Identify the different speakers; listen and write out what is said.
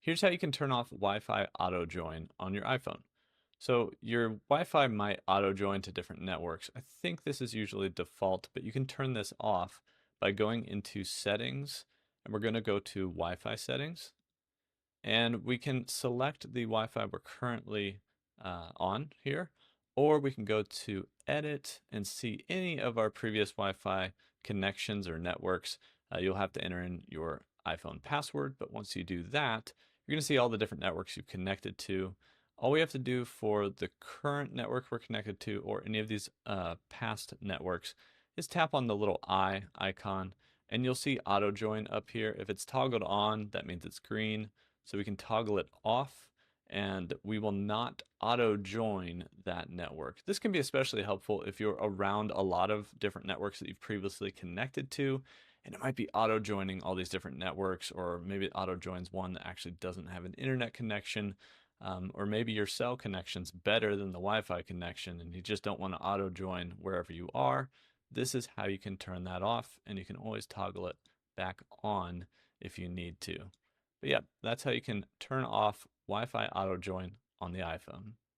Speaker 1: Here's how you can turn off Wi-Fi auto-join on your iPhone. So your Wi-Fi might auto-join to different networks. I think this is usually default, but you can turn this off by going into settings, and we're going to go to Wi-Fi settings, and we can select the Wi-Fi we're currently on here, or we can go to edit and see any of our previous Wi-Fi connections or networks. You'll have to enter in your iPhone password, but once you do that, you're going to see all the different networks you've connected to. All we have to do for the current network we're connected to, or any of these past networks, is tap on the little eye icon, and you'll see auto join up here. If it's toggled on, that means it's green. So we can toggle it off, and we will not auto join that network. This can be especially helpful if you're around a lot of different networks that you've previously connected to, and it might be auto joining all these different networks, or maybe it auto joins one that actually doesn't have an internet connection, or maybe your cell connection's better than the Wi-Fi connection and you just don't want to auto join wherever you are. This is how you can turn that off, and you can always toggle it back on if you need to. But yeah, that's how you can turn off Wi-Fi auto join on the iPhone.